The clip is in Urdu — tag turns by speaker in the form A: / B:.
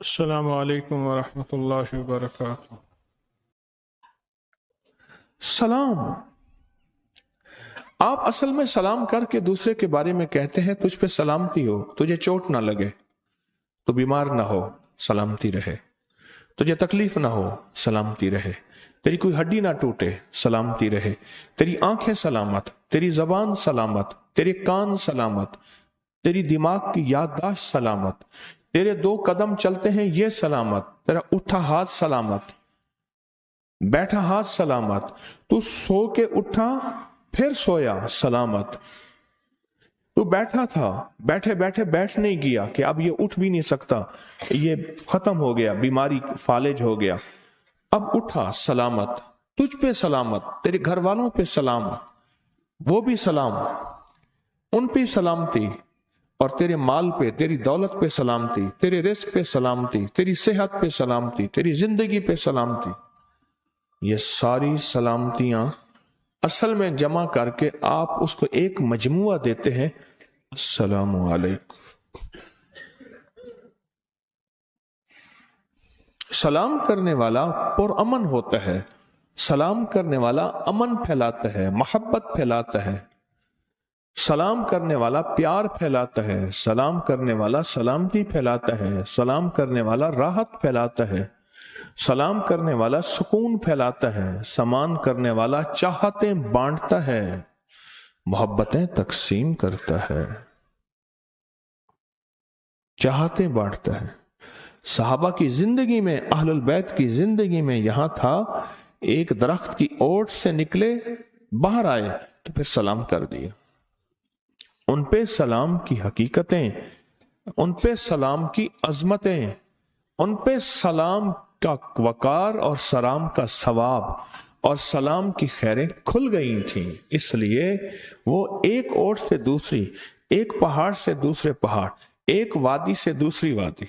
A: السلام علیکم ورحمۃ اللہ وبرکاتہ۔ سلام، آپ اصل میں سلام کر کے دوسرے کے بارے میں کہتے ہیں تجھ پہ سلامتی ہو، تجھے چوٹ نہ لگے، تو بیمار نہ ہو، سلامتی رہے، تجھے تکلیف نہ ہو، سلامتی رہے، تیری کوئی ہڈی نہ ٹوٹے، سلامتی رہے، تیری آنکھیں سلامت، تیری زبان سلامت، تیرے کان سلامت، تیری دماغ کی یادداشت سلامت، تیرے 2 قدم چلتے ہیں یہ سلامت، تیرا اٹھا ہاتھ سلامت، بیٹھا ہاتھ سلامت، تو سو کے اٹھا پھر سویا سلامت، تو بیٹھا تھا بیٹھے بیٹھے بیٹھ نہیں گیا کہ اب یہ اٹھ بھی نہیں سکتا، یہ ختم ہو گیا، بیماری فالج ہو گیا، اب اٹھا سلامت، تجھ پہ سلامت، تیرے گھر والوں پہ سلامت، وہ بھی سلام، ان پہ سلامتی، اور تیرے مال پہ، تیری دولت پہ سلامتی، تیرے رزق پہ سلامتی، تیری صحت پہ سلامتی، تیری زندگی پہ سلامتی۔ یہ ساری سلامتیاں اصل میں جمع کر کے آپ اس کو ایک مجموعہ دیتے ہیں، السلام علیکم۔ سلام کرنے والا پرامن ہوتا ہے، سلام کرنے والا امن پھیلاتا ہے، محبت پھیلاتا ہے، سلام کرنے والا پیار پھیلاتا ہے، سلام کرنے والا سلامتی پھیلاتا ہے، سلام کرنے والا راحت پھیلاتا ہے، سلام کرنے والا سکون پھیلاتا ہے، سلام کرنے والا چاہتیں بانٹتا ہے، محبتیں تقسیم کرتا ہے، چاہتیں بانٹتا ہے۔ صحابہ کی زندگی میں، اہل البیت کی زندگی میں یہاں تھا، ایک درخت کی اوٹ سے نکلے، باہر آئے تو پھر سلام کر دیا، ان پہ سلام کی حقیقتیں، ان پہ سلام کی عظمتیں، ان پہ سلام کا وقار اور سلام کا ثواب اور سلام کی خیریں کھل گئی تھیں، اس لیے وہ ایک اوٹ سے دوسری، ایک پہاڑ سے دوسرے پہاڑ، ایک وادی سے دوسری وادی،